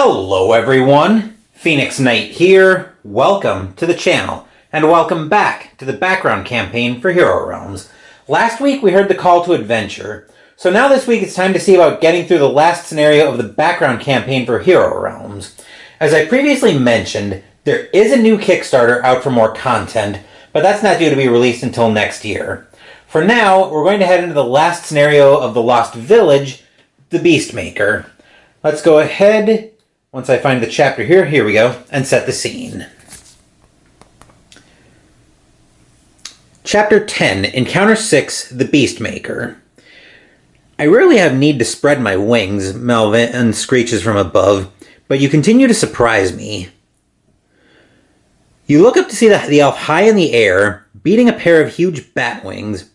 Hello everyone, Phoenix Knight here. Welcome to the channel, and welcome back to the background campaign for Hero Realms. Last week we heard the call to adventure, so now this week it's time to see about getting through the last scenario of the background campaign for Hero Realms. As I previously mentioned, there is a new Kickstarter out for more content, but that's not due to be released until next year. For now, we're going to head into the last scenario of the Lost Village, the Beastmaker. Let's go ahead, once I find the chapter here we go, and set the scene. Chapter 10, Encounter 6, the Beastmaker. I rarely have need to spread my wings, Malvan screeches from above, but you continue to surprise me. You look up to see the elf high in the air, beating a pair of huge bat wings.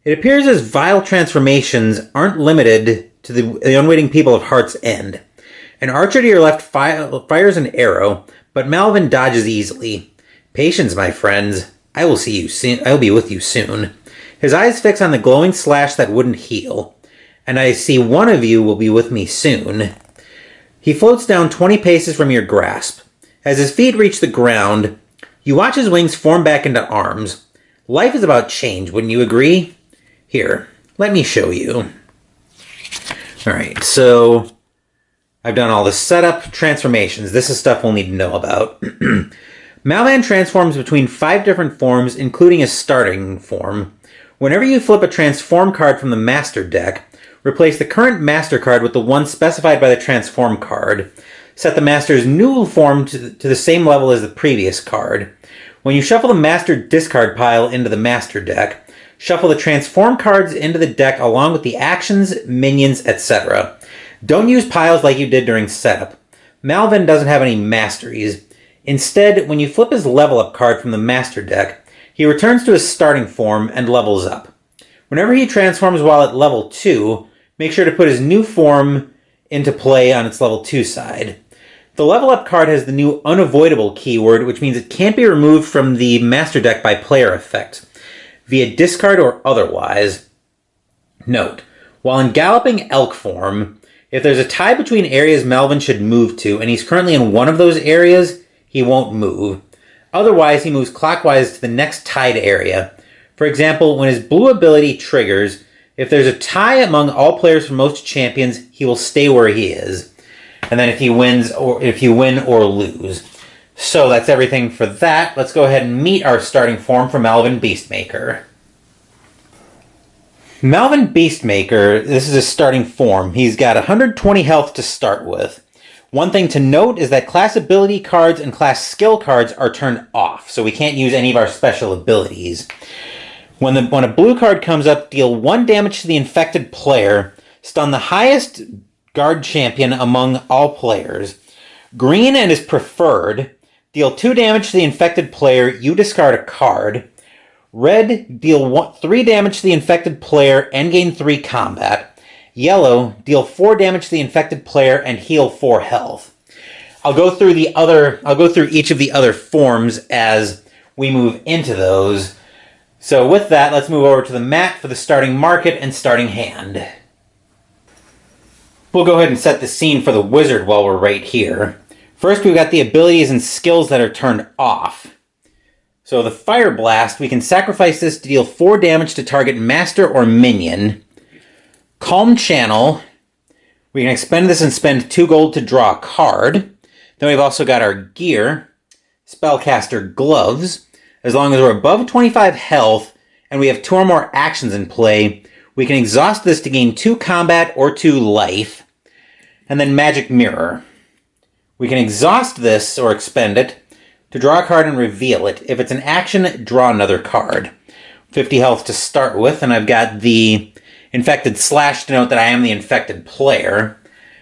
It appears as vile transformations aren't limited to the unwitting people of Heart's End. An archer to your left fires an arrow, but Malvan dodges easily. Patience, my friends. I will see you soon. I'll be with you soon. His eyes fix on the glowing slash that wouldn't heal. And I see one of you will be with me soon. He floats down 20 paces from your grasp. As his feet reach the ground, you watch his wings form back into arms. Life is about change, wouldn't you agree? Here, let me show you. Alright, so I've done all the setup, transformations. This is stuff we'll need to know about. Malvan transforms between 5 different forms, including a starting form. Whenever you flip a transform card from the master deck, replace the current master card with the one specified by the transform card. Set the master's new form to the same level as the previous card. When you shuffle the master discard pile into the master deck, shuffle the transform cards into the deck along with the actions, minions, etc. Don't use piles like you did during setup. Malvan doesn't have any masteries. Instead, when you flip his level up card from the master deck, he returns to his starting form and levels up. Whenever he transforms while at level 2, make sure to put his new form into play on its level 2 side. The level up card has the new unavoidable keyword, which means it can't be removed from the master deck by player effect, via discard or otherwise. Note, while in galloping elk form, if there's a tie between areas Malvan should move to, and he's currently in one of those areas, he won't move. Otherwise, he moves clockwise to the next tied area. For example, when his blue ability triggers, if there's a tie among all players for most champions, he will stay where he is. And then if you win or lose. So that's everything for that. Let's go ahead and meet our starting form for Malvan Beastmaker. Malvan Beastmaker, this is his starting form. He's got 120 health to start with. One thing to note is that class ability cards and class skill cards are turned off, so we can't use any of our special abilities. When a blue card comes up, deal 1 damage to the infected player, stun the highest guard champion among all players. Green and is preferred. Deal 2 damage to the infected player, you discard a card. Red, deal 3 damage to the infected player and gain 3 combat. Yellow, deal 4 damage to the infected player and heal 4 health. I'll go through each of the other forms as we move into those. So with that, let's move over to the mat for the starting market and starting hand. We'll go ahead and set the scene for the wizard while we're right here. First, we've got the abilities and skills that are turned off. So the Fire Blast, we can sacrifice this to deal 4 damage to target master or minion. Calm Channel, we can expend this and spend 2 gold to draw a card. Then we've also got our gear, Spellcaster Gloves. As long as we're above 25 health and we have 2 or more actions in play, we can exhaust this to gain 2 combat or 2 life. And then Magic Mirror. We can exhaust this, or expend it, to draw a card and reveal it. If it's an action, draw another card. 50 health to start with, and I've got the infected slash to note that I am the infected player.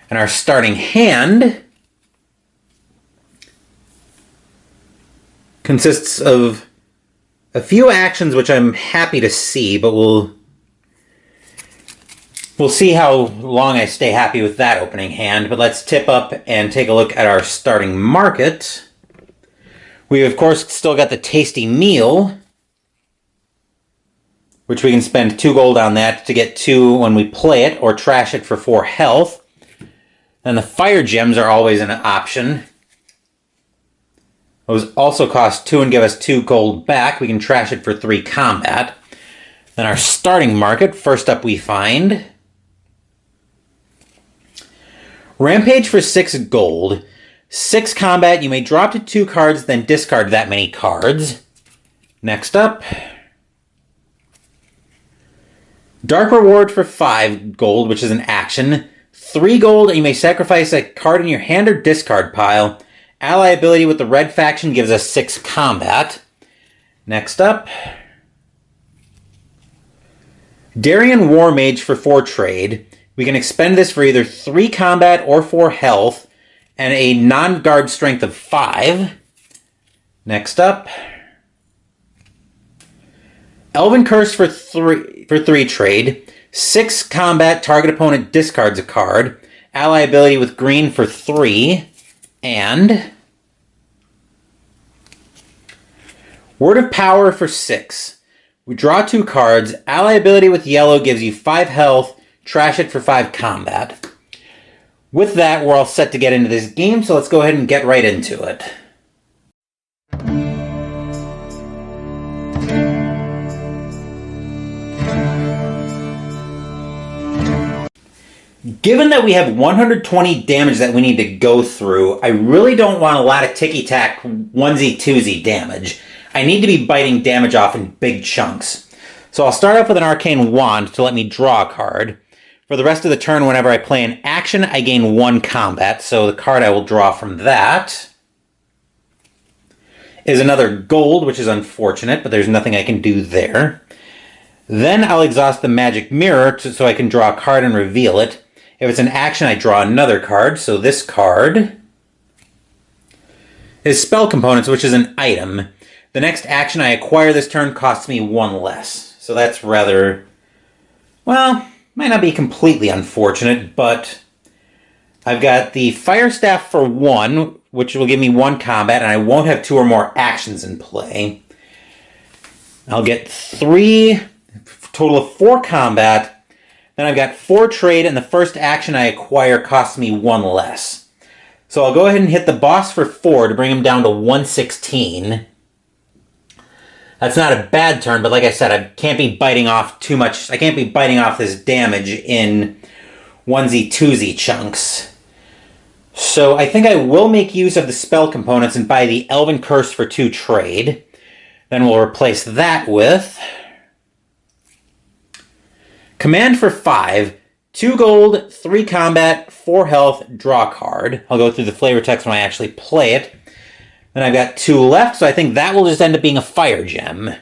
And our starting hand consists of a few actions which I'm happy to see, but we'll see how long I stay happy with that opening hand, but let's tip up and take a look at our starting market. We, of course, still got the tasty meal, which we can spend 2 gold on that to get 2 when we play it, or trash it for 4 health. Then the fire gems are always an option. Those also cost 2 and give us 2 gold back. We can trash it for 3 combat. Then our starting market, first up we find Rampage for 6 gold. 6 combat, you may drop to 2 cards, then discard that many cards. Next up, Dark Reward for 5 gold, which is an action. 3 gold, and you may sacrifice a card in your hand or discard pile. Ally ability with the red faction gives us 6 combat. Next up, Darien War Mage for 4 trade. We can expend this for either 3 combat or 4 health, and a non-guard strength of 5. Next up, Elven Curse for 3 trade. 6 combat, target opponent discards a card. Ally ability with green for 3. And Word of Power for 6. We draw 2 cards. Ally ability with yellow gives you 5 health. Trash it for 5 combat. With that, we're all set to get into this game, so let's go ahead and get right into it. Given that we have 120 damage that we need to go through, I really don't want a lot of ticky-tack onesie-twosie damage. I need to be biting damage off in big chunks. So I'll start off with an Arcane Wand to let me draw a card. For the rest of the turn, whenever I play an action, I gain 1 combat, so the card I will draw from that is another gold, which is unfortunate, but there's nothing I can do there. Then I'll exhaust the Magic Mirror so I can draw a card and reveal it. If it's an action, I draw another card, so this card is Spell Components, which is an item. The next action I acquire this turn costs me 1 less, so that's rather, well, might not be completely unfortunate, but I've got the Fire Staff for 1, which will give me 1 combat, and I won't have 2 or more actions in play. I'll get 3, total of 4 combat. Then I've got 4 trade, and the first action I acquire costs me 1 less. So I'll go ahead and hit the boss for 4 to bring him down to 116. That's not a bad turn, but like I said, I can't be biting off too much. I can't be biting off this damage in onesie-twosie chunks. So I think I will make use of the spell components and buy the Elven Curse for 2 trade. Then we'll replace that with Command for 5, 2 gold, 3 combat, 4 health, draw a card. I'll go through the flavor text when I actually play it. Then I've got 2 left, so I think that will just end up being a fire gem.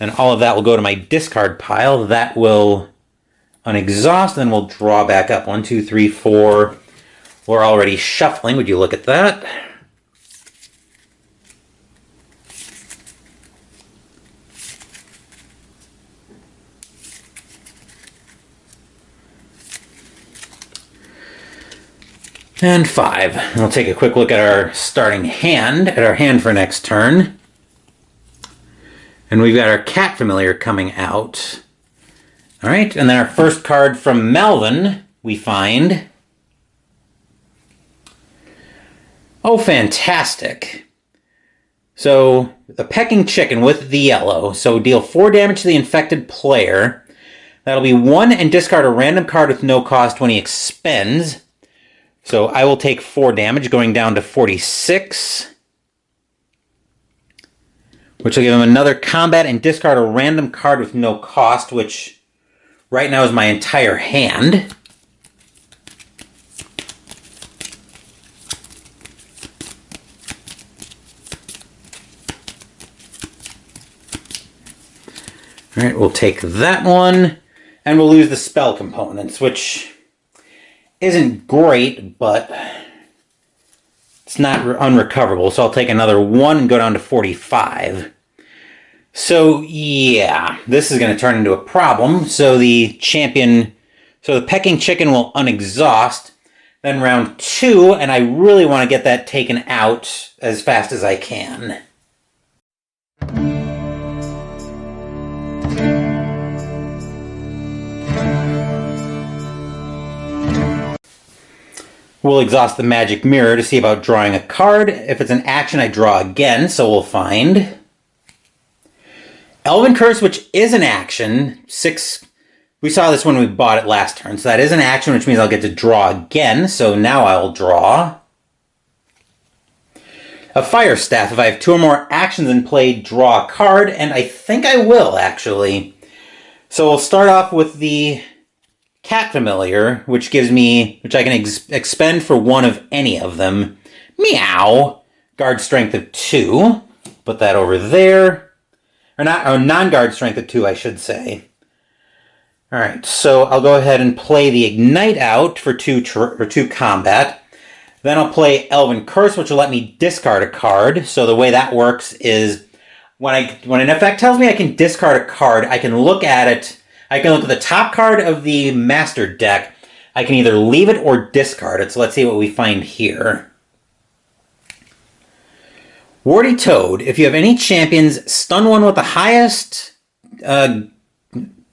And all of that will go to my discard pile. That will unexhaust, then we'll draw back up. 1, 2, 3, 4. We're already shuffling. Would you look at that? And 5. And we'll take a quick look at our starting hand, at our hand for next turn. And we've got our Cat Familiar coming out. Alright, and then our first card from Malvan, we find. Oh, fantastic. So, the Pecking Chicken with the yellow. So deal 4 damage to the infected player. That'll be 1 and discard a random card with no cost when he expends. So I will take 4 damage, going down to 46. Which will give him another combat and discard a random card with no cost, which right now is my entire hand. Alright, we'll take that one, and we'll lose the spell components, which isn't great, but it's not unrecoverable, so I'll take another 1 and go down to 45. So, yeah, this is going to turn into a problem. So the Pecking Chicken will unexhaust. Then round 2, and I really want to get that taken out as fast as I can. We'll exhaust the magic mirror to see about drawing a card. If it's an action, I draw again, so we'll find Elven Curse, which is an action. 6. We saw this when we bought it last turn, so that is an action, which means I'll get to draw again. So now I'll draw a Fire Staff. If I have 2 or more actions in play, draw a card, and I think I will, actually. So we'll start off with the Cat Familiar, which gives me, which I can expend for 1 of any of them. Meow! Guard Strength of 2. Put that over there. Or not, or non-guard Strength of 2, I should say. Alright, so I'll go ahead and play the Ignite out for 2 combat. Then I'll play Elven Curse, which will let me discard a card. So the way that works is when an effect tells me I can discard a card, I can look at it. I can look at the top card of the Master deck. I can either leave it or discard it. So let's see what we find here. Warty Toad. If you have any champions, stun one with the highest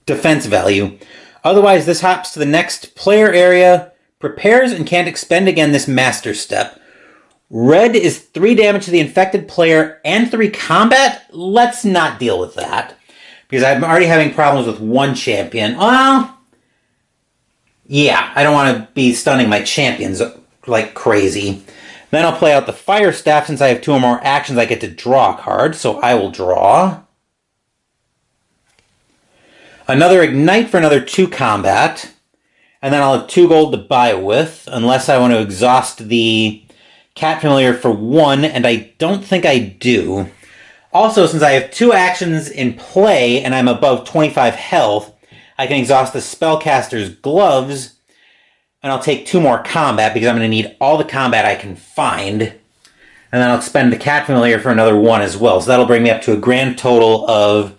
defense value. Otherwise, this hops to the next player area, prepares, and can't expend again this Master Step. Red is 3 damage to the infected player and 3 combat. Let's not deal with that, because I'm already having problems with 1 champion. Well, yeah, I don't want to be stunning my champions like crazy. Then I'll play out the Fire Staff. Since I have 2 or more actions, I get to draw a card, so I will draw another Ignite for another 2 combat. And then I'll have 2 gold to buy with, unless I want to exhaust the Cat Familiar for 1, and I don't think I do. Also, since I have 2 actions in play and I'm above 25 health, I can exhaust the Spellcaster's Gloves, and I'll take 2 more combat because I'm going to need all the combat I can find. And then I'll spend the Cat Familiar for another 1 as well. So that'll bring me up to a grand total of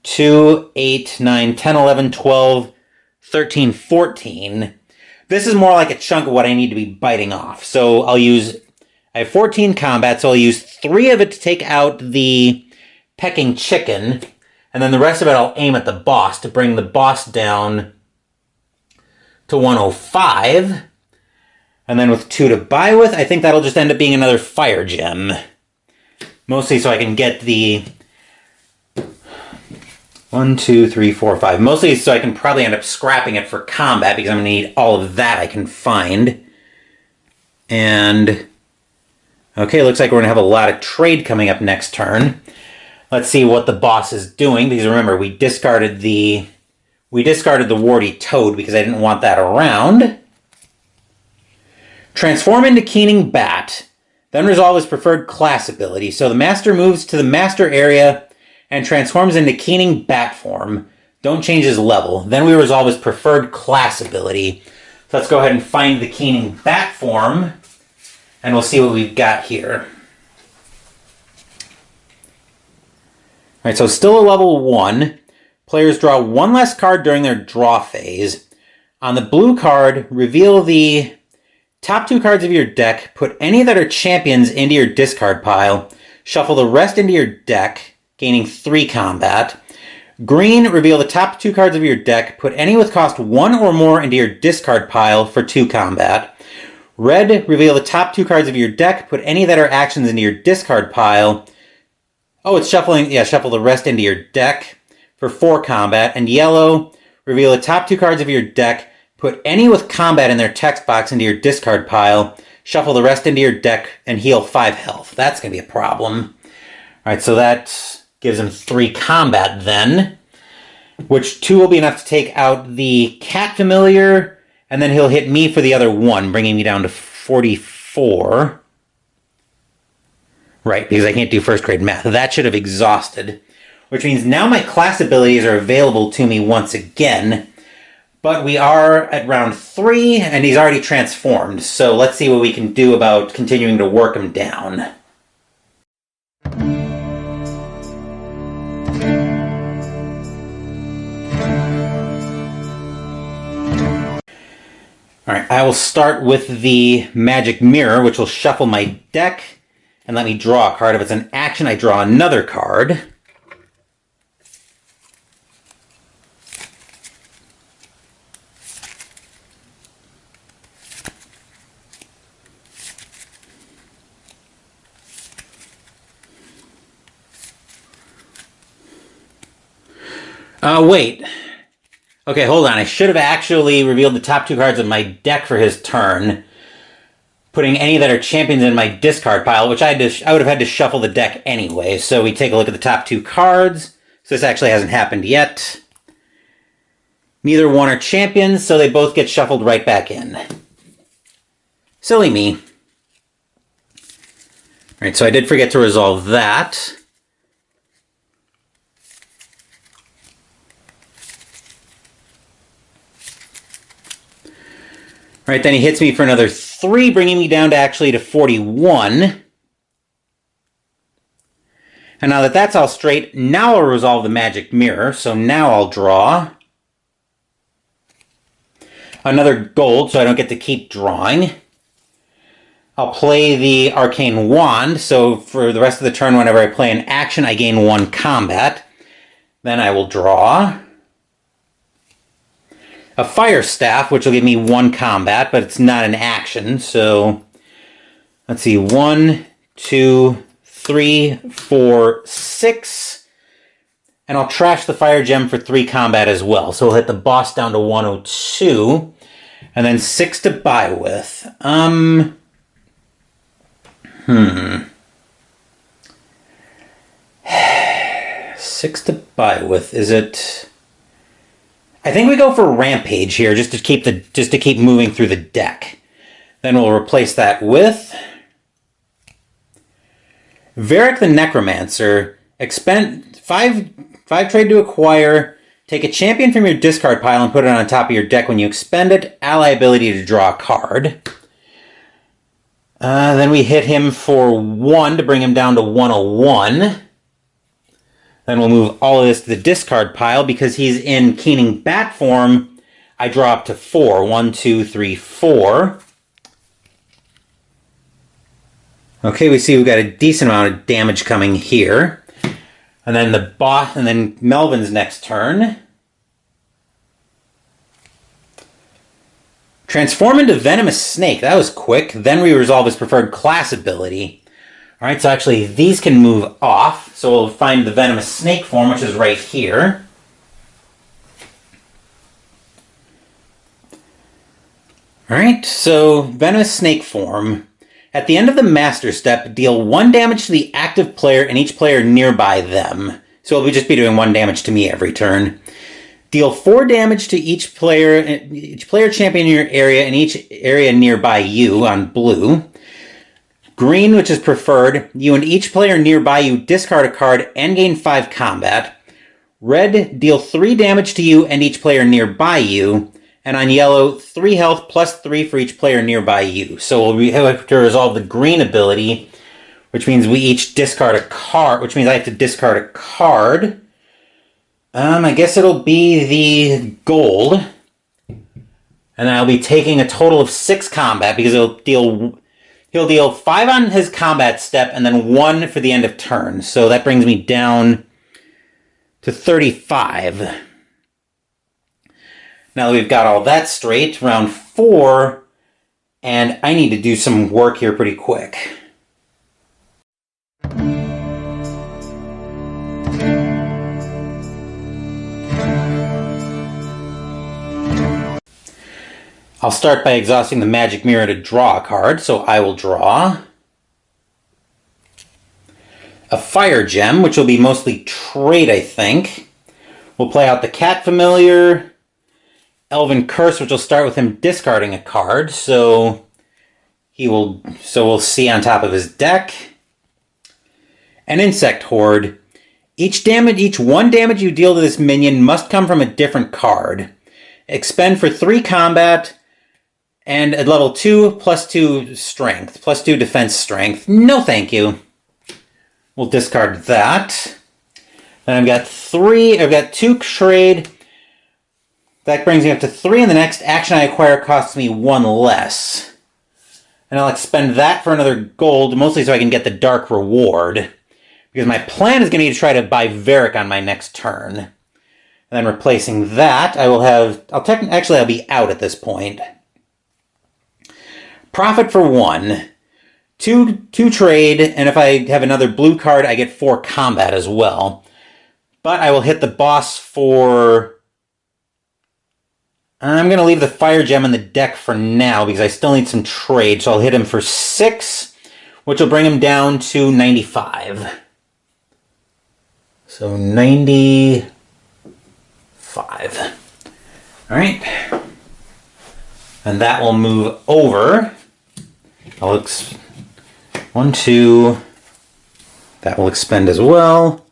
2, 8, 9, 10, 11, 12, 13, 14. This is more like a chunk of what I need to be biting off. So I have 14 combat, so I'll use 3 of it to take out the Pecking Chicken, and then the rest of it I'll aim at the boss to bring the boss down to 105. And then with 2 to buy with, I think that'll just end up being another Fire Gem. Mostly so I can get the 1, 2, 3, 4, 5. Mostly so I can probably end up scrapping it for combat because I'm going to need all of that I can find. And okay, looks like we're going to have a lot of trade coming up next turn. Let's see what the boss is doing, because remember, we discarded the Warty Toad because I didn't want that around. Transform into Keening Bat. Then resolve his preferred class ability. So the Master moves to the Master area and transforms into Keening Bat form. Don't change his level. Then we resolve his preferred class ability. So let's go ahead and find the Keening Bat form, and we'll see what we've got here. Alright, so still a level 1. Players draw 1 less card during their draw phase. On the blue card, reveal the top 2 cards of your deck, put any that are champions into your discard pile, shuffle the rest into your deck, gaining 3 combat. Green, reveal the top 2 cards of your deck, put any with cost 1 or more into your discard pile for 2 combat. Red, reveal the top 2 cards of your deck, put any that are actions into your discard pile. Oh, it's shuffling, yeah, shuffle the rest into your deck for 4 combat. And yellow, reveal the top 2 cards of your deck, put any with combat in their text box into your discard pile, shuffle the rest into your deck, and heal 5 health. That's going to be a problem. Alright, so that gives him 3 combat then, which 2 will be enough to take out the Cat Familiar, and then he'll hit me for the other 1, bringing me down to 44. Right, because I can't do first grade math. That should have exhausted, which means now my class abilities are available to me once again, but we are at round 3, and he's already transformed, so let's see what we can do about continuing to work him down. Alright, I will start with the Magic Mirror, which will shuffle my deck and let me draw a card. If it's an action, I draw another card. Wait. Okay, hold on. I should have actually revealed the top 2 cards of my deck for his turn, putting any that are champions in my discard pile, which I would have had to shuffle the deck anyway. So we take a look at the top 2 cards. So this actually hasn't happened yet. Neither one are champions, so they both get shuffled right back in. Silly me. All right, so I did forget to resolve that. All right, then he hits me for another 3, bringing me down to actually to 41. And now that that's all straight, now I'll resolve the magic mirror. So now I'll draw another gold, so I don't get to keep drawing. I'll play the arcane wand, so for the rest of the turn, whenever I play an action, I gain 1 combat. Then I will draw a fire staff, which will give me 1 combat, but it's not an action. So let's see, 1, 2, 3, 4, 6. And I'll trash the fire gem for 3 combat as well. So we'll hit the boss down to 102. And then 6 to buy with. 6 to buy with. Is it? I think we go for Rampage here, just to keep moving through the deck. Then we'll replace that with Varric the Necromancer. Expend 5 trade to acquire. Take a champion from your discard pile and put it on top of your deck when you expend it. Ally ability to draw a card. Then we hit him for 1 to bring him down to 101. Then we'll move all of this to the discard pile. Because he's in Keening Bat form, I draw up to 4. 1, 2, 3, 4. Okay, we see we've got a decent amount of damage coming here. And then the boss, and then Malvan's next turn. Transform into Venomous Snake. That was quick. Then we resolve his preferred class ability. Alright, so actually these can move off. So we'll find the Venomous Snake form, which is right here. Alright, so Venomous Snake form. At the end of the Master Step, deal 1 damage to the active player and each player nearby them. So we'll just be doing 1 damage to me every turn. Deal 4 damage to each player champion in your area and each area nearby you on blue. Green, which is preferred, you and each player nearby you discard a card and gain 5 combat. Red, deal 3 damage to you and each player nearby you. And on yellow, 3 health plus 3 for each player nearby you. So we'll have to resolve the green ability, which means we each discard a card, which means I have to discard a card. I guess it'll be the gold. And I'll be taking a total of 6 combat because he'll deal 5 on his combat step and then 1 for the end of turn. So that brings me down to 35. Now that we've got all that straight, round 4, and I need to do some work here pretty quick. I'll start by exhausting the magic mirror to draw a card, so I will draw a fire gem, which will be mostly trade, I think. We'll play out the cat familiar, Elven Curse, which will start with him discarding a card, so we'll see on top of his deck. An Insect Horde. Each 1 damage you deal to this minion must come from a different card. Expend for 3 combat, and at level 2, +2 strength, +2 defense strength. No thank you. We'll discard that. Then I've got 2 trade. That brings me up to 3, and the next action I acquire costs me 1 less. And I'll expend that for another gold, mostly so I can get the Dark Reward. Because my plan is going to be to try to buy Varric on my next turn. And then replacing that, I'll be out at this point. Profit for 1. 2 trade, and if I have another blue card, I get 4 combat as well. But I will hit the boss for... I'm going to leave the fire gem on the deck for now because I still need some trade. So I'll hit him for 6, which will bring him down to 95. So 95. All right. And that will move over. I'll 1, 2. That will expend as well.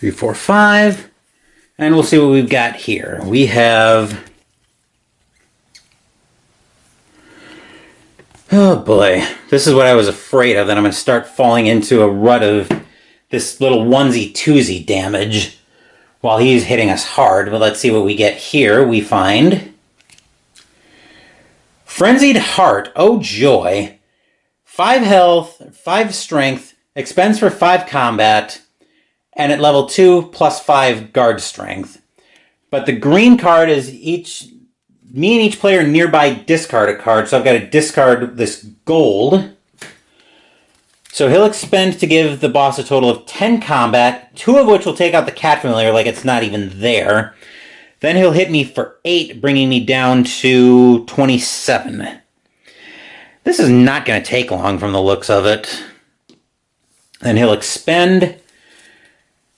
Three, 4, 5. And we'll see what we've got here. We have... Oh boy, this is what I was afraid of, that I'm going to start falling into a rut of this little onesie-twosie damage while he's hitting us hard. But let's see what we get here. We find Frenzied Heart. Oh joy. 5 health, 5 strength, expends for 5 combat, and at level 2, plus 5 guard strength. But the green card is me and each player nearby discard a card, so I've got to discard this gold. So he'll expend to give the boss a total of 10 combat, 2 of which will take out the cat familiar like it's not even there. Then he'll hit me for 8, bringing me down to 27. This is not going to take long from the looks of it. Then he'll expend,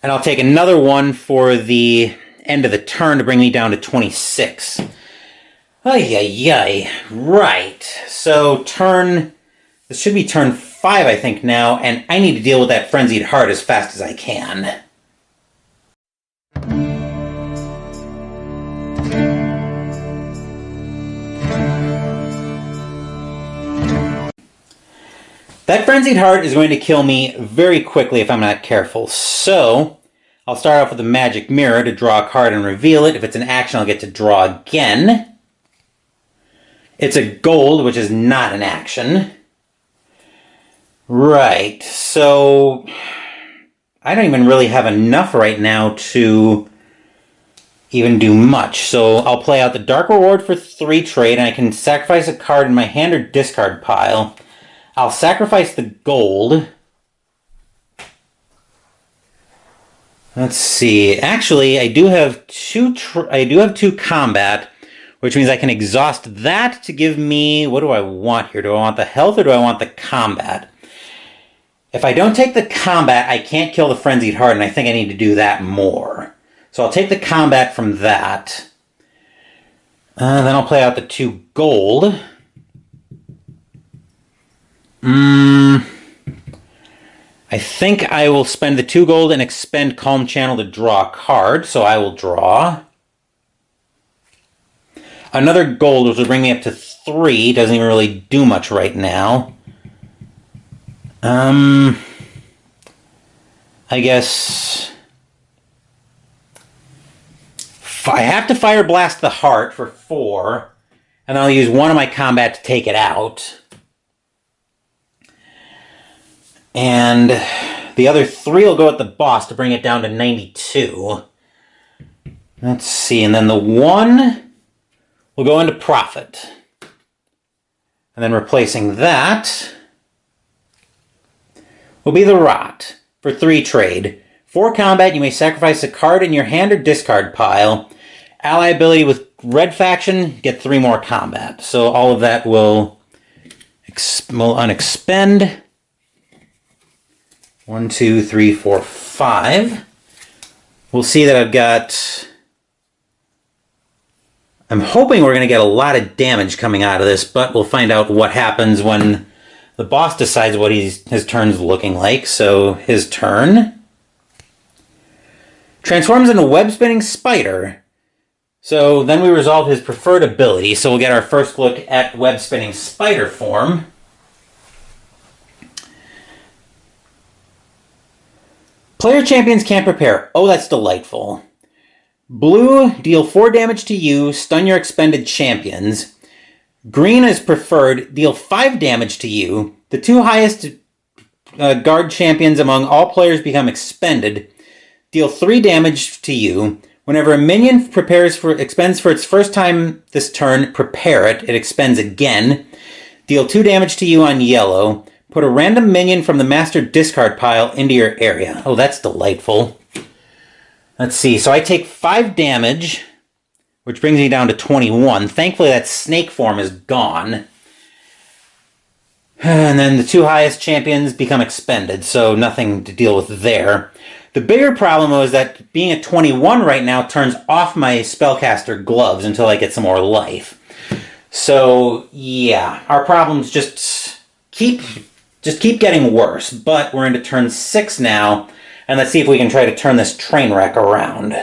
and I'll take another one for the end of the turn to bring me down to 26. Ay. Right. So this should be turn 5, I think, now, and I need to deal with that Frenzied Heart as fast as I can. That Frenzied Heart is going to kill me very quickly if I'm not careful. So I'll start off with a magic mirror to draw a card and reveal it. If it's an action, I'll get to draw again. It's a gold, which is not an action. Right, so I don't even really have enough right now to even do much. So I'll play out the Dark Reward for 3 trade, and I can sacrifice a card in my hand or discard pile. I'll sacrifice the gold. Let's see. Actually, I do have 2 combat, which means I can exhaust that to give me... What do I want here? Do I want the health or do I want the combat? If I don't take the combat, I can't kill the Frenzied Heart, and I think I need to do that more. So I'll take the combat from that. Then I'll play out the 2 gold. I think I will spend the 2 gold and expend Calm Channel to draw a card, so I will draw. Another gold, which will bring me up to 3. Doesn't even really do much right now. I guess... I have to Fire Blast the Heart for 4, and I'll use 1 of my combat to take it out. And the other 3 will go at the boss to bring it down to 92. Let's see, and then the 1 will go into Profit. And then replacing that will be the Rot for 3 trade. 4 combat, you may sacrifice a card in your hand or discard pile. Ally ability with red faction, get 3 more combat. So all of that will unexpend. 1, 2, 3, 4, 5. We'll see that I've got... I'm hoping we're going to get a lot of damage coming out of this, but we'll find out what happens when the boss decides what his turn's looking like. So his turn transforms into a web-spinning spider. So then we resolve his preferred ability. So we'll get our first look at web-spinning spider form. Player champions can't prepare. Oh, that's delightful. Blue, deal 4 damage to you, stun your expended champions. Green is preferred, deal 5 damage to you, the two highest guard champions among all players become expended. Deal 3 damage to you. Whenever a minion expends for its first time this turn, prepare it. It expends again. Deal 2 damage to you on yellow. Put a random minion from the master discard pile into your area. Oh, that's delightful. Let's see. So I take 5 damage, which brings me down to 21. Thankfully, that snake form is gone. And then the 2 highest champions become expended, so nothing to deal with there. The bigger problem was that being at 21 right now turns off my spellcaster gloves until I get some more life. So, yeah, our problems just keep getting worse. But we're into turn 6 now, and let's see if we can try to turn this train wreck around.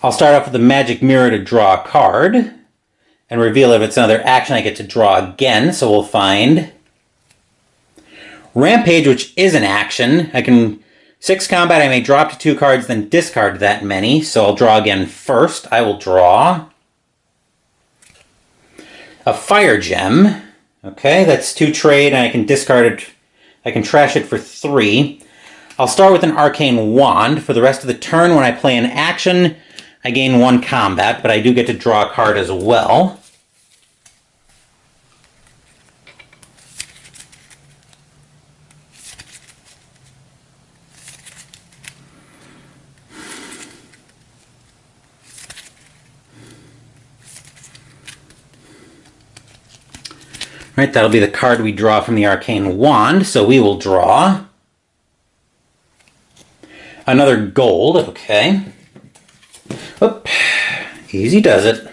I'll start off with the magic mirror to draw a card and reveal if it's another action I get to draw again. So we'll find Rampage, which is an action. I can 6 combat, I may drop to 2 cards, then discard that many. So I'll draw again first. I will draw a Fire Gem. Okay, that's 2 trade, and I can discard it. I can trash it for 3. I'll start with an Arcane Wand. For the rest of the turn, when I play an action, I gain 1 combat, but I do get to draw a card as well. Right, that'll be the card we draw from the Arcane Wand, so we will draw another gold, okay. Oop. Easy does it.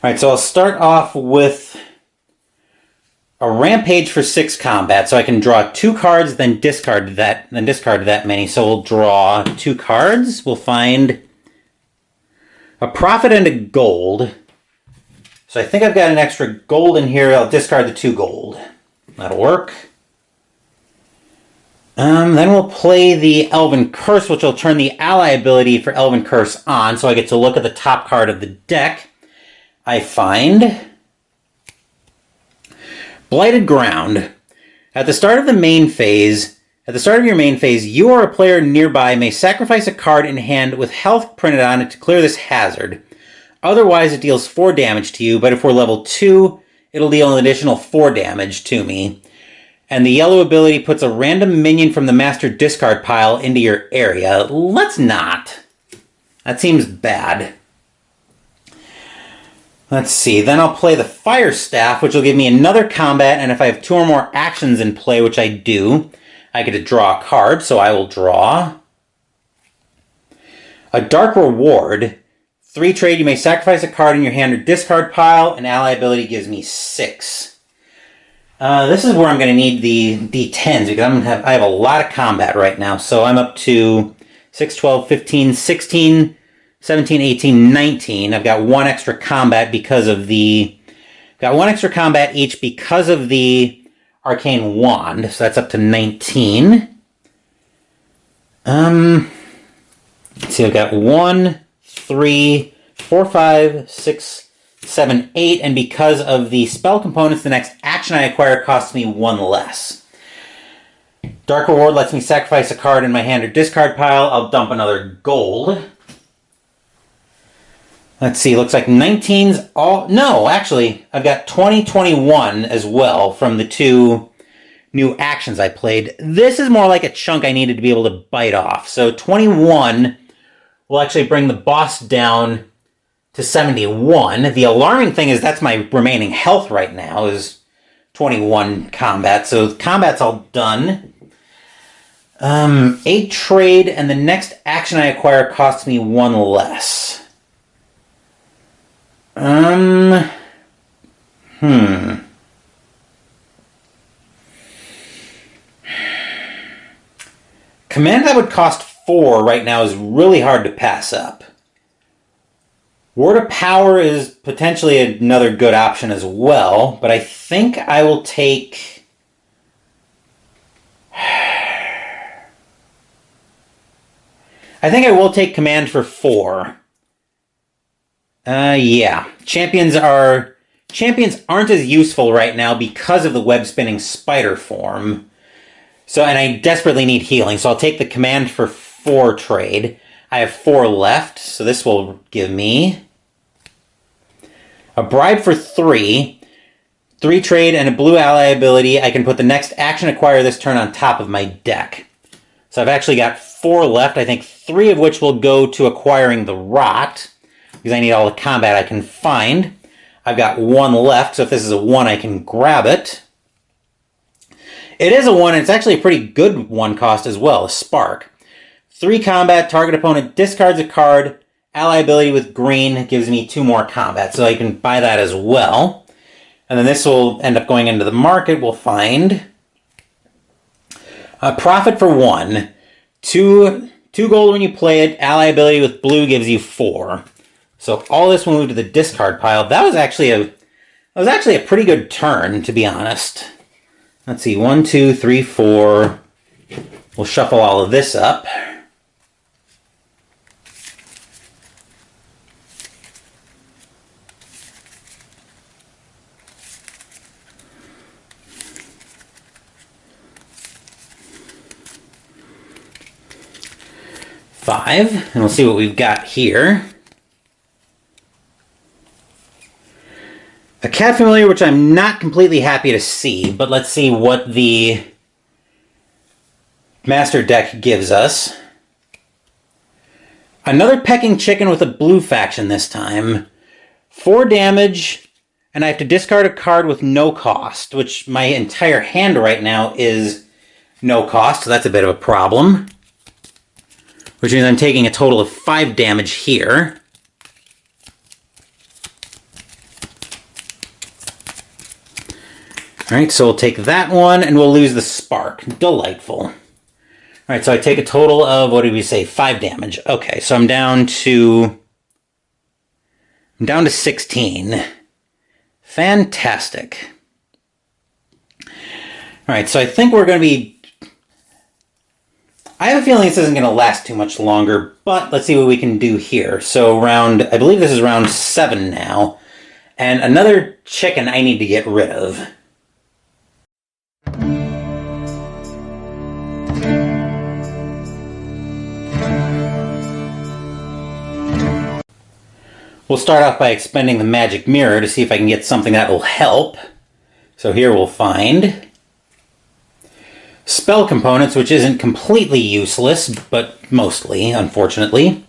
Alright, so I'll start off with a Rampage for 6 combat, so I can draw 2 cards, then discard that many. So we'll draw 2 cards. We'll find a Profit and a gold. So I think I've got an extra gold in here. I'll discard the 2 gold. That'll work. Then we'll play the Elven Curse, which will turn the ally ability for Elven Curse on, so I get to look at the top card of the deck. I find Blighted Ground. At the start of your main phase, you or a player nearby may sacrifice a card in hand with health printed on it to clear this hazard. Otherwise, it deals 4 damage to you, but if we're level 2, it'll deal an additional 4 damage to me. And the yellow ability puts a random minion from the master discard pile into your area. Let's not. That seems bad. Let's see. Then I'll play the Fire Staff, which will give me another combat, and if I have 2 or more actions in play, which I do, I get to draw a card, so I will draw a Dark Reward. 3 trade, you may sacrifice a card in your hand or discard pile. An ally ability gives me 6. This is where I'm going to need the D10s because I have a lot of combat right now. So I'm up to 6, 12, 15, 16, 17, 18, 19. I've got 1 extra combat because of the... Got 1 extra combat each because of the Arcane Wand. So that's up to 19. Let's see, I've got 1, 3, 4, 5, 6... 7, 8, and because of the spell components, the next action I acquire costs me 1 less. Dark Reward lets me sacrifice a card in my hand or discard pile. I'll dump another gold. Let's see, looks like 19's all... No, actually, I've got 20, 21 as well from the 2 new actions I played. This is more like a chunk I needed to be able to bite off. So 21 will actually bring the boss down to 71. The alarming thing is that's my remaining health right now is 21 combat. So combat's all done. 8 trade, and the next action I acquire costs me 1 less. Command that would cost 4 right now is really hard to pass up. Word of Power is potentially another good option as well, but I think I will take... I think I will take command for 4. Yeah. Champions aren't as useful right now because of the web-spinning spider form. So, and I desperately need healing, so I'll take the command for 4 trade. I have 4 left, so this will give me a bribe for 3. 3 trade and a blue ally ability. I can put the next action acquire this turn on top of my deck. So I've actually got 4 left, I think 3 of which will go to acquiring the Rot, because I need all the combat I can find. I've got 1 left, so if this is a 1, I can grab it. It is a 1, and it's actually a pretty good 1 cost as well, a Spark. 3 combat, target opponent discards a card, ally ability with green gives me 2 more combat, so I can buy that as well. And then this will end up going into the market. We'll find a profit for 1. 2 gold when you play it. Ally ability with blue gives you 4. So all this will move to the discard pile. That was actually a pretty good turn, to be honest. Let's see, 1, 2, 3, 4. We'll shuffle all of this up. Five, and we'll see what we've got here. A cat familiar, which I'm not completely happy to see, but let's see what the master deck gives us. Another pecking chicken with a blue faction this time. 4 damage, and I have to discard a card with no cost, which my entire hand right now is no cost, so that's a bit of a problem. Which means I'm taking a total of 5 damage here. Alright, so we'll take that one, and we'll lose the Spark. Delightful. Alright, so I take a total of, what did we say, 5 damage. Okay, so I'm down to 16. Fantastic. Alright, so I think we're going to be... I have a feeling this isn't going to last too much longer, but let's see what we can do here. So I believe this is round 7 now, and another chicken I need to get rid of. We'll start off by expending the magic mirror to see if I can get something that will help. So here we'll find spell components, which isn't completely useless, but mostly, unfortunately.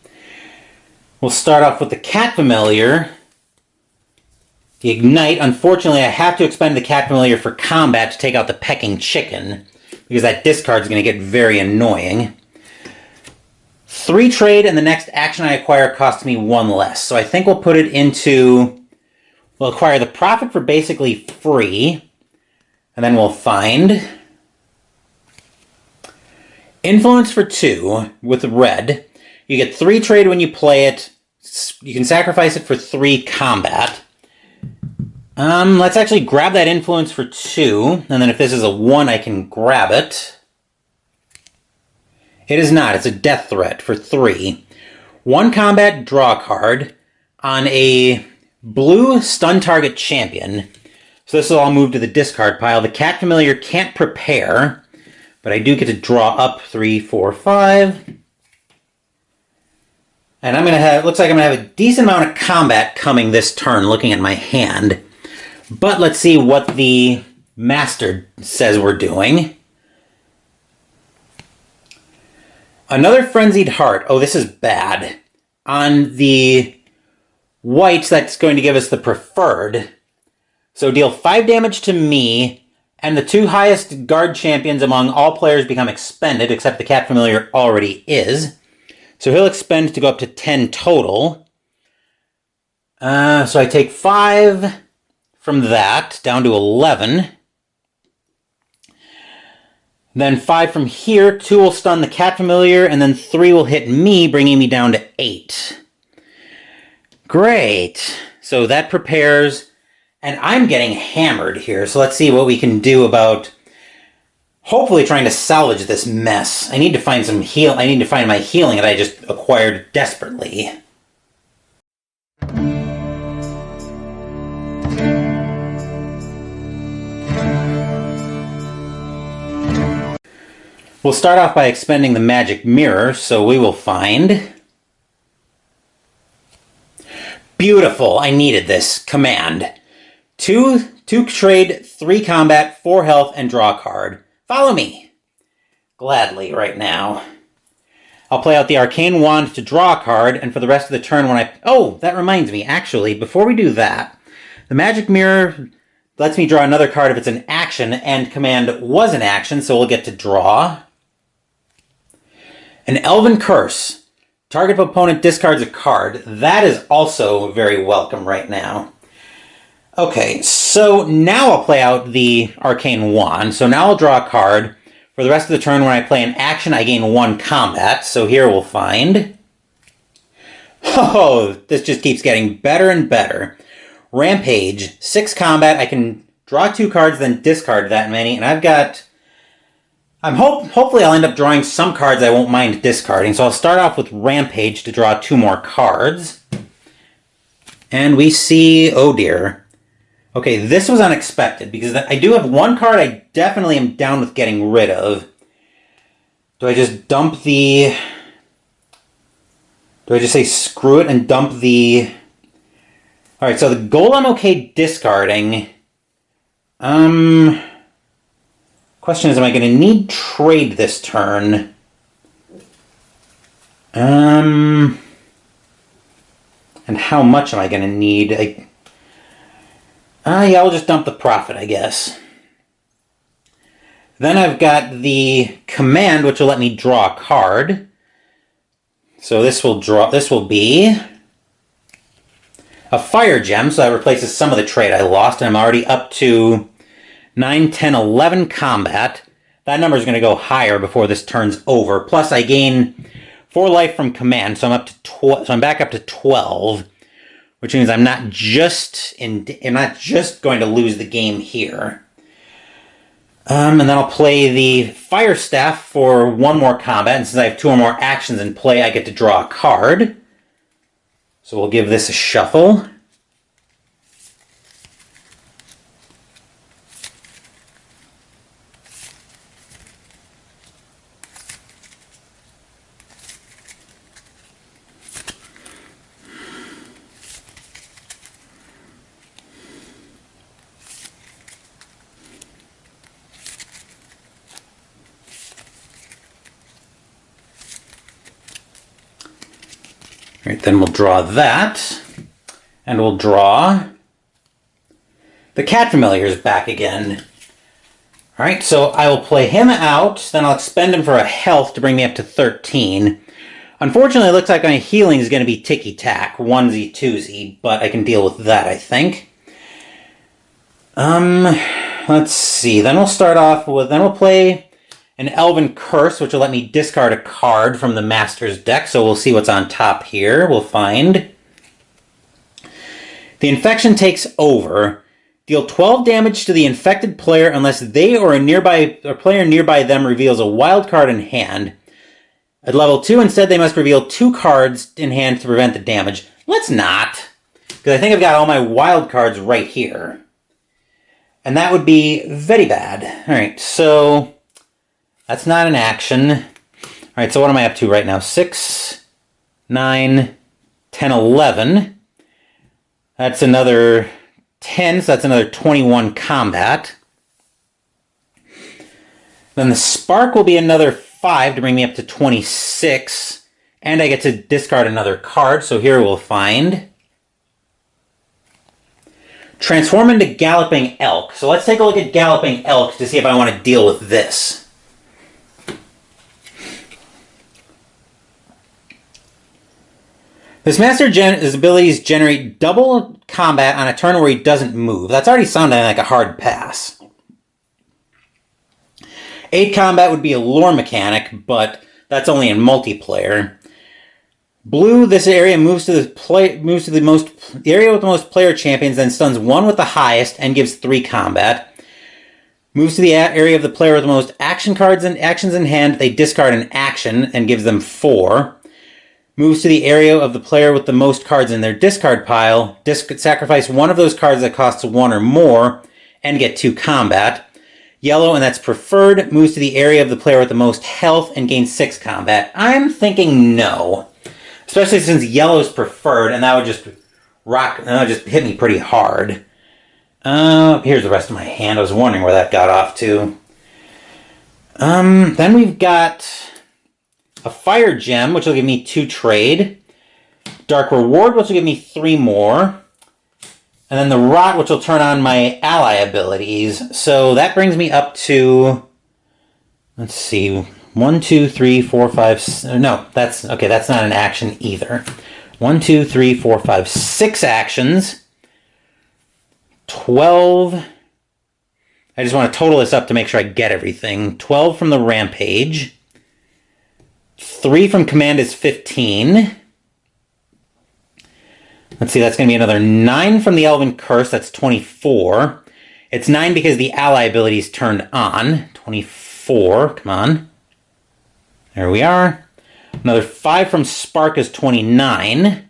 We'll start off with the cat familiar. The ignite. Unfortunately, I have to expend the cat familiar for combat to take out the pecking chicken, because that discard is going to get very annoying. 3 trade, and the next action I acquire costs me 1 less. So I think we'll put it into... We'll acquire the profit for basically free, and then we'll find... Influence for 2 with red. You get 3 trade when you play it. You can sacrifice it for 3 combat. Let's actually grab that influence for 2, and then if this is a 1, I can grab it. It is not. It's a death threat for 3. 1 combat, draw a card on a blue stun target champion. So this will all move to the discard pile. The cat familiar can't prepare, but I do get to draw up 3, 4, 5. And I'm going to have, looks like I'm going to have a decent amount of combat coming this turn, looking at my hand. But let's see what the master says we're doing. Another Frenzied Heart. Oh, this is bad. On the whites, that's going to give us the preferred. So deal 5 damage to me, and the 2 highest guard champions among all players become expended, except the cat familiar already is. So he'll expend to go up to 10 total. So I take 5 from that, down to 11. Then 5 from here, 2 will stun the cat familiar, and then 3 will hit me, bringing me down to 8. Great. So that prepares, and I'm getting hammered here, so let's see what we can do about hopefully trying to salvage this mess. I need to find I need to find my healing that I just acquired desperately. We'll start off by expending the magic mirror, so we will find... Beautiful, I needed this. Command. 2 trade, 3 combat, 4 health, and draw a card. Follow me. Gladly, right now. I'll play out the Arcane Wand to draw a card, and for the rest of the turn when I... Oh, that reminds me, actually, before we do that, the magic mirror lets me draw another card if it's an action, and command was an action, so we'll get to draw... An Elven Curse. Target opponent discards a card. That is also very welcome right now. Okay, so now I'll play out the Arcane Wand. So now I'll draw a card. For the rest of the turn, when I play an action, I gain 1 combat. So here we'll find... Oh, this just keeps getting better and better. Rampage. 6 combat. I can draw 2 cards, then discard that many. And I've got... Hopefully I'll end up drawing some cards I won't mind discarding. So I'll start off with Rampage to draw 2 more cards. And we see... Oh dear. Okay, this was unexpected, because I do have 1 card I definitely am down with getting rid of. Do I just dump the... Do I just say screw it and dump the... Alright, so the gold I'm okay discarding. Question is, am I going to need trade this turn? And how much am I going to need? Yeah, I'll just dump the profit, I guess. Then I've got the command, which will let me draw a card. So this will be a fire gem, so that replaces some of the trade I lost, and I'm already up to 9, 10, 11 combat. That number is going to go higher before this turn's over. Plus, I gain 4 life from command, so I'm up to so I'm back up to 12, which means I'm not just going to lose the game here. And then I'll play the Fire Staff for 1 more combat, and since I have 2 or more actions in play, I get to draw a card. So we'll give this a shuffle. Alright, then we'll draw that, and we'll draw the Cat Familiar's back again. Alright, so I will play him out, then I'll expend him for a health to bring me up to 13. Unfortunately, it looks like my healing is going to be ticky-tack, onesie, twosie, but I can deal with that, I think. Let's see, then we'll start off with, then we'll play an Elven Curse, which will let me discard a card from the Master's deck, so we'll see what's on top here. We'll find... The infection takes over. Deal 12 damage to the infected player unless they or a player nearby them reveals a wild card in hand. At level 2, instead, they must reveal 2 cards in hand to prevent the damage. Let's not, because I think I've got all my wild cards right here. And that would be very bad. Alright, so... That's not an action. Alright, so what am I up to right now? 6, 9, 10, 11. That's another 10, so that's another 21 combat. Then the spark will be another 5 to bring me up to 26. And I get to discard another card, so here we'll find... Transform into Galloping Elk. So let's take a look at Galloping Elk to see if I want to deal with this. This Master's abilities generate double combat on a turn where he doesn't move. That's already sounding like a hard pass. 8 combat would be a lore mechanic, but that's only in multiplayer. Blue, this area moves to the area with the most player champions, then stuns 1 with the highest and gives 3 combat. Moves to the area of the player with the most action cards and actions in hand. They discard an action and gives them 4. Moves to the area of the player with the most cards in their discard pile. Sacrifice one of those cards that costs 1 or more and get 2 combat. Yellow, and that's preferred, moves to the area of the player with the most health and gains 6 combat. I'm thinking no. Especially since yellow is preferred, and that would just hit me pretty hard. Here's the rest of my hand. I was wondering where that got off to. Then we've got a Fire Gem, which will give me 2 trade. Dark Reward, which will give me 3 more. And then the Rot, which will turn on my ally abilities. So that brings me up to, let's see, 1, 2, 3, 4, 5, no, that's not an action either. 1, 2, 3, 4, 5, 6 actions. 12. I just want to total this up to make sure I get everything. 12 from the Rampage. 3 from Command is 15. Let's see, that's going to be another 9 from the Elven Curse. That's 24. It's 9 because the ally ability is turned on. 24. Come on. There we are. Another 5 from Spark is 29.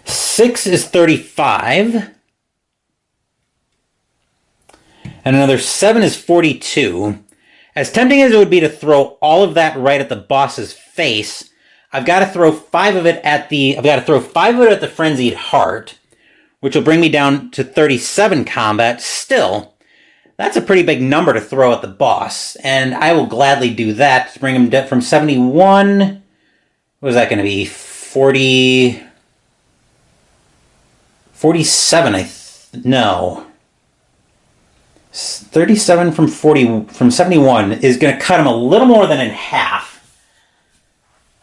6 is 35. And another 7 is 42. As tempting as it would be to throw all of that right at the boss's face, I've got to throw 5 of it at the Frenzied Heart, which will bring me down to 37 combat. Still, that's a pretty big number to throw at the boss, and I will gladly do that to bring him from 71. What was that going to be? 47, no. 37 from 71 is going to cut him a little more than in half.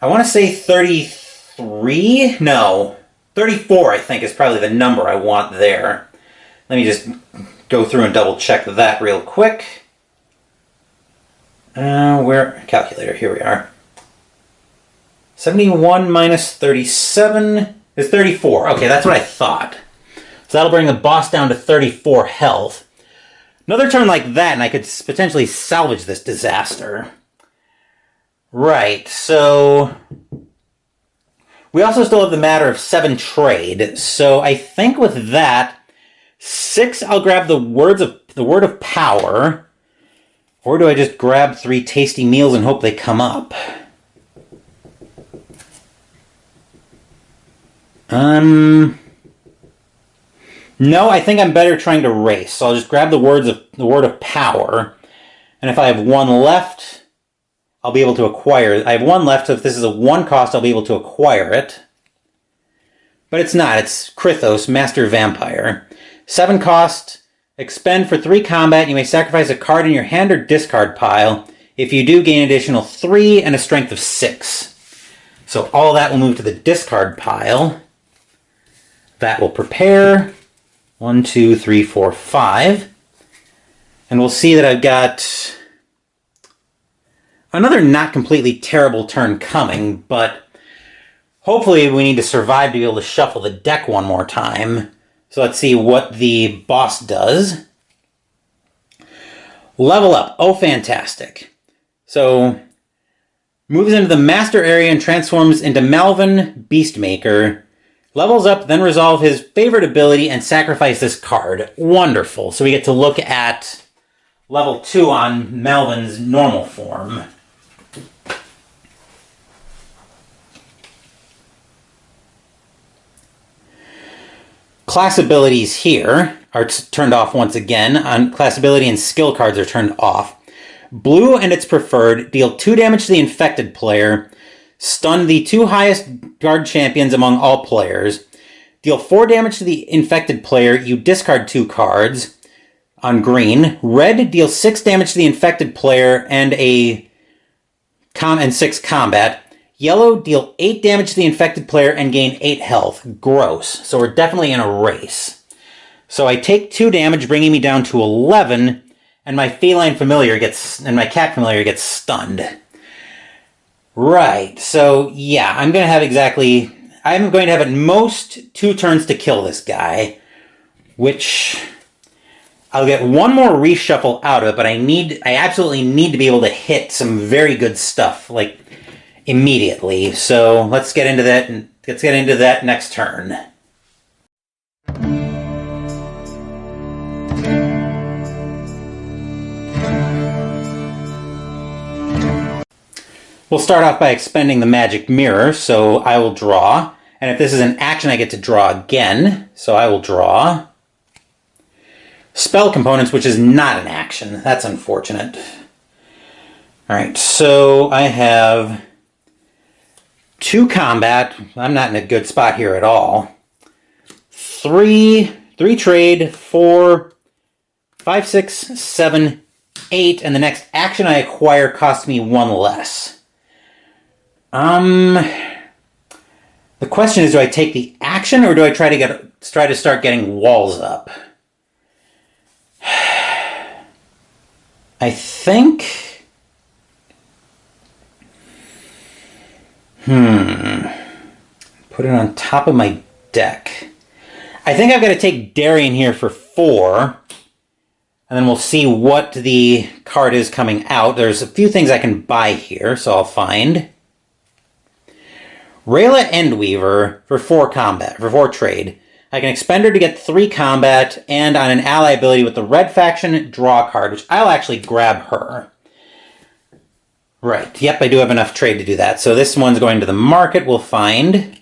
I want to say 33? No. 34, I think, is probably the number I want there. Let me just go through and double check that real quick. Calculator, here we are. 71 minus 37 is 34. Okay, that's what I thought. So that'll bring the boss down to 34 health. Another turn like that, and I could potentially salvage this disaster. Right, so we also still have the matter of 7 trade. So I think with that, 6, I'll grab the word of power, or do I just grab 3 tasty meals and hope they come up? No, I think I'm better trying to race. So I'll just grab the word of power, and if I have 1 left, I'll be able to acquire it. I have 1 left, so if this is a 1 cost, I'll be able to acquire it. But it's not. It's Krythos, Master Vampire. 7 cost, expend for 3 combat. You may sacrifice a card in your hand or discard pile. If you do, gain an additional 3 and a strength of 6. So all that will move to the discard pile. That will prepare. 1, 2, 3, 4, 5. And we'll see that I've got another not completely terrible turn coming, but hopefully we need to survive to be able to shuffle the deck one more time. So let's see what the boss does. Level up. Oh, fantastic. So moves into the master area and transforms into Malvan Beastmaker. Levels up, then resolve his favorite ability and sacrifice this card. Wonderful. So we get to look at level 2 on Malvan's normal form. Class abilities here are turned off once again. Class ability and skill cards are turned off. Blue and its preferred deal 2 damage to the infected player. Stun the 2 highest guard champions among all players. Deal 4 damage to the infected player. You discard 2 cards on green. Red deals 6 damage to the infected player and 6 combat. Yellow deal 8 damage to the infected player and gain 8 health. Gross. So we're definitely in a race. So I take 2 damage, bringing me down to 11, and my cat familiar gets stunned. Right. So yeah, I'm going to have at most 2 turns to kill this guy. which I'll get one more reshuffle out of it, but I absolutely need to be able to hit some very good stuff, like, immediately. So let's get into that, and let's get into that next turn. We'll start off by expending the magic mirror, so I will draw. And if this is an action, I get to draw again, so I will draw. Spell components, which is not an action. That's unfortunate. Alright, so I have 2 combat. I'm not in a good spot here at all. 3 trade, 4, 5, 6, 7, 8, and the next action I acquire costs me 1 less. The question is, do I take the action or do I try to start getting walls up? I think... Put it on top of my deck. I think I've got to take Darien here for 4. And then we'll see what the card is coming out. There's a few things I can buy here, so I'll find. Rayla Endweaver for 4 combat, for 4 trade. I can expend her to get 3 combat, and on an ally ability with the red faction, draw a card, which I'll actually grab her. Right, yep, I do have enough trade to do that. So this one's going to the market. We'll find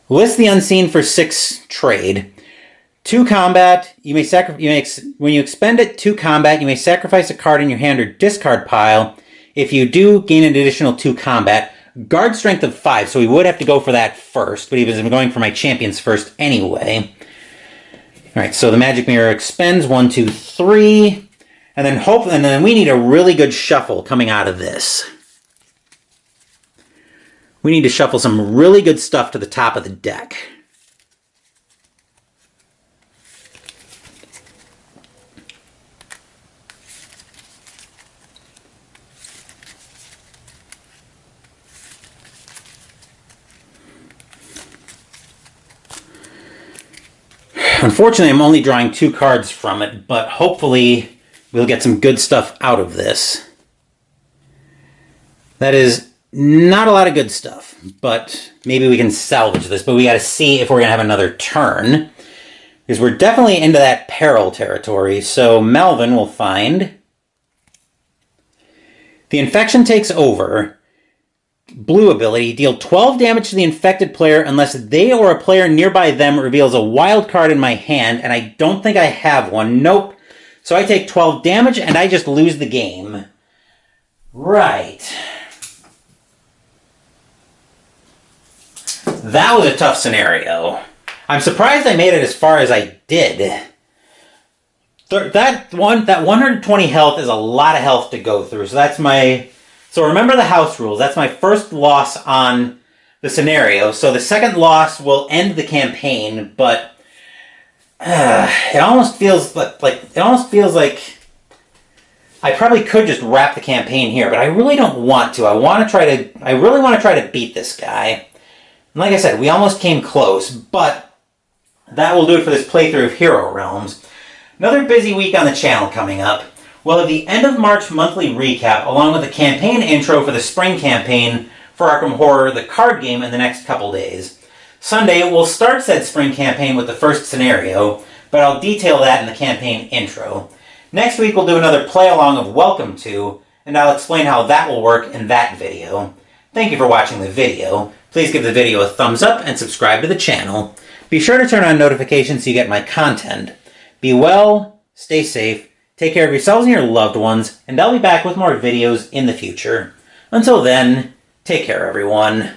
List the Unseen for 6 trade. 2 combat, when you expend it 2 combat, you may sacrifice a card in your hand or discard pile. If you do, gain an additional 2 combat. Guard strength of 5, so we would have to go for that first, but he was going for my champions first anyway. Alright, so the magic mirror expends 1, 2, 3, and then we need a really good shuffle coming out of this. We need to shuffle some really good stuff to the top of the deck. Unfortunately, I'm only drawing 2 cards from it, but hopefully we'll get some good stuff out of this. That is not a lot of good stuff, but maybe we can salvage this, but we got to see if we're going to have another turn, because we're definitely into that peril territory. So Malvan will find the infection takes over. Blue ability, deal 12 damage to the infected player unless they or a player nearby them reveals a wild card in my hand, and I don't think I have one. Nope. So I take 12 damage and I just lose the game. Right. That was a tough scenario. I'm surprised I made it as far as I did. That 120 health is a lot of health to go through, so that's my... So remember the house rules. That's my first loss on the scenario. So the second loss will end the campaign, but it almost feels like I probably could just wrap the campaign here, but I really don't want to. I really want to try to beat this guy. And like I said, we almost came close, but that will do it for this playthrough of Hero Realms. Another busy week on the channel coming up. We'll have the end of March monthly recap, along with the campaign intro for the spring campaign for Arkham Horror, the card game, in the next couple days. Sunday, we'll start said spring campaign with the first scenario, but I'll detail that in the campaign intro. Next week, we'll do another play-along of Welcome To, and I'll explain how that will work in that video. Thank you for watching the video. Please give the video a thumbs up and subscribe to the channel. Be sure to turn on notifications so you get my content. Be well, stay safe, take care of yourselves and your loved ones, and I'll be back with more videos in the future. Until then, take care everyone.